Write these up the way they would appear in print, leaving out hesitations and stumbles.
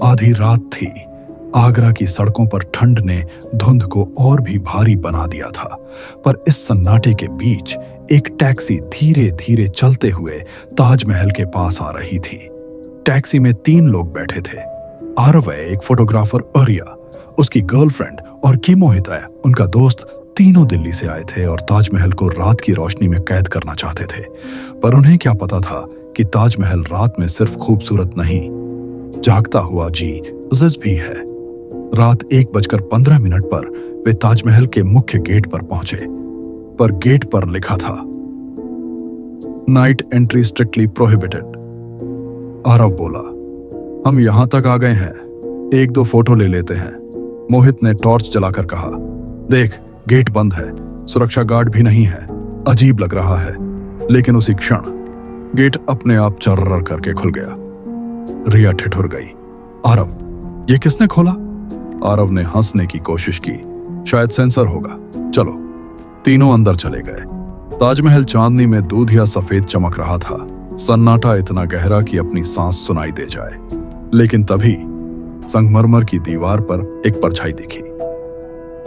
आधी रात थी। आगरा की सड़कों पर ठंड ने धुंध को और भी भारी बना दिया था, पर इस सन्नाटे के बीच एक टैक्सी धीरे धीरे चलते हुए ताजमहल के पास आ रही थी। टैक्सी में 3 लोग बैठे थे। आरवय, एक फोटोग्राफर आर्या, उसकी गर्लफ्रेंड, और की मोहित है, उनका दोस्त। तीनों दिल्ली से आए थे और ताजमहल को रात की रोशनी में कैद करना चाहते थे। पर उन्हें क्या पता था कि ताजमहल रात में सिर्फ खूबसूरत नहीं, जागता हुआ जी अज़ीज़ भी है। रात 1:15 पर वे ताजमहल के मुख्य गेट पर पहुंचे, पर गेट पर लिखा था, night entry strictly prohibited. Aarav बोला, हम यहां तक आ गए हैं, 1-2 फोटो ले लेते हैं। मोहित ने टॉर्च जलाकर कहा, देख, गेट बंद है, सुरक्षा गार्ड भी नहीं है, अजीब लग रहा है। लेकिन उसी क्षण गेट अपने आप चर्रर करके खुल गया। रिया ठिठुर गई। आरव, ये किसने खोला? आरव ने हंसने की कोशिश की, शायद सेंसर होगा। चलो। तीनों अंदर चले गए। ताजमहल चांदनी में दूधिया सफेद चमक रहा था। सन्नाटा इतना गहरा कि अपनी सांस सुनाई दे जाए। लेकिन तभी संगमरमर की दीवार पर एक परछाई दिखी।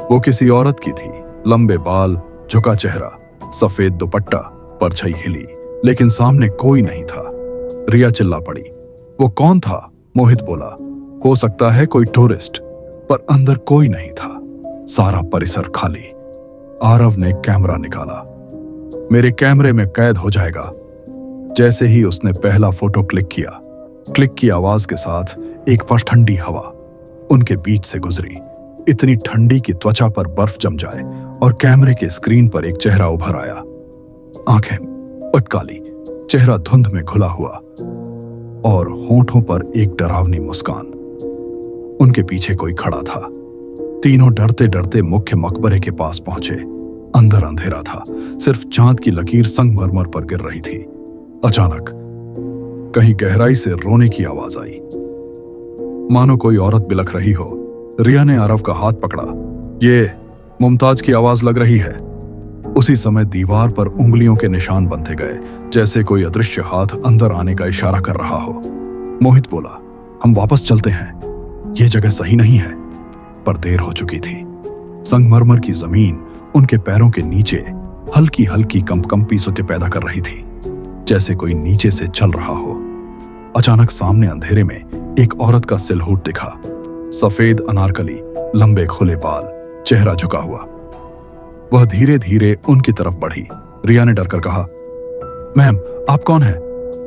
वो किसी औरत की थी। लंबे बाल, झुका चेहरा, सफेद दुपट्टा। परछाई हिली, लेकिन सामने कोई नहीं था। रिया चिल्ला पड़ी, वो कौन था? मोहित बोला, हो सकता है कोई टूरिस्ट, पर अंदर कोई नहीं था। सारा परिसर खाली। आरव ने कैमरा निकाला। मेरे कैमरे में कैद हो जाएगा। जैसे ही उसने पहला फोटो क्लिक किया, क्लिक की आवाज के साथ एक बार ठंडी हवा उनके बीच से गुजरी, इतनी ठंडी कि त्वचा पर बर्फ जम जाए, और कैमरे के स्क्रीन पर एक चेहरा उभर आया। आंखें उत्काली, चेहरा धुंध में घुला हुआ, और होंठों पर एक डरावनी मुस्कान। उनके पीछे कोई खड़ा था। तीनों डरते डरते मुख्य मकबरे के पास पहुंचे। अंदर अंधेरा था, सिर्फ चांद की लकीर संगमरमर पर गिर रही थी। अचानक कहीं गहराई से रोने की आवाज आई, मानो कोई औरत बिलख रही हो। रिया ने आरव का हाथ पकड़ा। ये मुमताज की आवाज लग रही है। उसी समय दीवार पर उंगलियों के निशान बनते गए, जैसे कोई अदृश्य हाथ अंदर आने का इशारा कर रहा हो। मोहित बोला, हम वापस चलते हैं, यह जगह सही नहीं है। पर देर हो चुकी थी। संगमरमर की जमीन उनके पैरों के नीचे हल्की हल्की कंपकंपी सुते पैदा कर रही थी, जैसे कोई नीचे से चल रहा हो। अचानक सामने अंधेरे में एक औरत का सिलहूट दिखा। सफेद अनारकली, लंबे खुले बाल, चेहरा झुका हुआ। वह धीरे धीरे उनकी तरफ बढ़ी। रिया ने डरकर कहा, मैम, आप कौन हैं?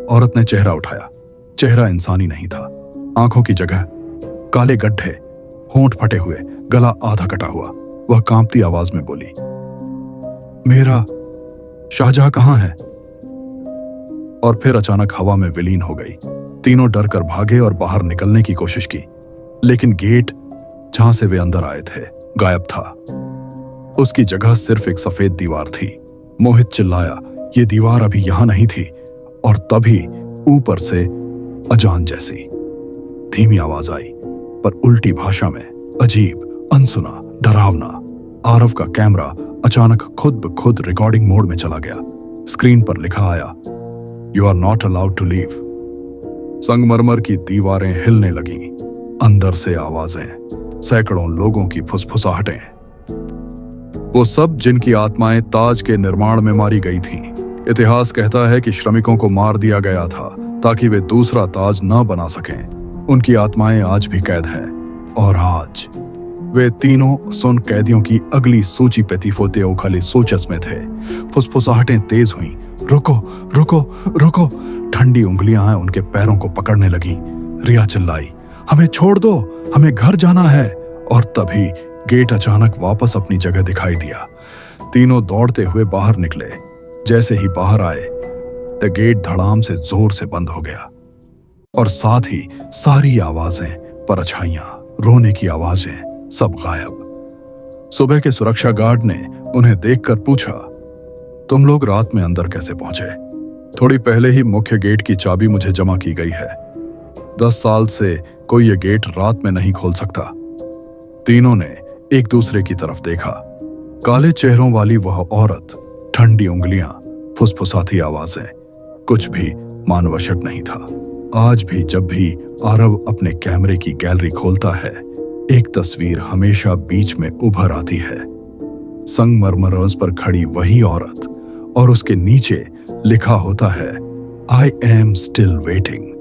औरत ने चेहरा उठाया। चेहरा इंसानी नहीं था। आंखों की जगह काले गड्ढे, होंठ फटे हुए, गला आधा कटा हुआ। वह कांपती आवाज में बोली, मेरा शाहजहां कहां है? और फिर अचानक हवा में विलीन हो गई। तीनों डर कर भागे और बाहर निकलने की कोशिश की, लेकिन गेट जहां से वे अंदर आए थे गायब था। उसकी जगह सिर्फ एक सफेद दीवार थी। मोहित चिल्लाया, ये दीवार अभी यहां नहीं थी। और तभी ऊपर से अजान जैसी धीमी आवाज आई, पर उल्टी भाषा में, अजीब, अनसुना, डरावना। आरव का कैमरा अचानक खुद ब खुद रिकॉर्डिंग मोड में चला गया। स्क्रीन पर लिखा आया, you are not allowed to leave. संगमरमर की दीवारें हिलने लगीं। अंदर से आवाजें, सैकड़ों लोगों की फुसफुसाहटें। वो सब जिनकी आत्माएं ताज के निर्माण में मारी गई थीं। इतिहास कहता है कि श्रमिकों को मार दिया गया था ताकि वे दूसरा ताज न बना सकें। उनकी आत्माएं आज भी कैद हैं। और आज वे तीनों सुन कैदियों की अगली सूची पेतीफोते उखाली सोचस में थे। फुसफुसाहटें तेज हुईं। रुको, रुको, रुको। ठंडी उंगलियां उनके पैरों को पकड़ने लगीं। रिया चिल्लाई, हमें छोड़ दो, हमें घर जाना है। और तभी गेट अचानक वापस अपनी जगह दिखाई दिया। तीनों दौड़ते हुए बाहर निकले। जैसे ही बाहर आए, द गेट धड़ाम से जोर से बंद हो गया, और साथ ही सारी आवाजें, परछाइयां, रोने की आवाजें, सब गायब। सुबह के सुरक्षा गार्ड ने उन्हें देखकर पूछा, तुम लोग रात में अंदर कैसे पहुंचे? थोड़ी पहले ही मुख्य गेट की चाबी मुझे जमा की गई है। 10 साल से कोई ये गेट रात में नहीं खोल सकता। तीनों ने एक दूसरे की तरफ देखा। काले चेहरों वाली वह औरत, ठंडी उंगलियां, फुसफुसाती आवाजें, कुछ भी मानवशट नहीं था। आज भी जब भी आरव अपने कैमरे की गैलरी खोलता है, एक तस्वीर हमेशा बीच में उभर आती है। संगमरमरोज पर खड़ी वही औरत और उसके नीचे लिखा होता है, आई एम स्टिल वेटिंग।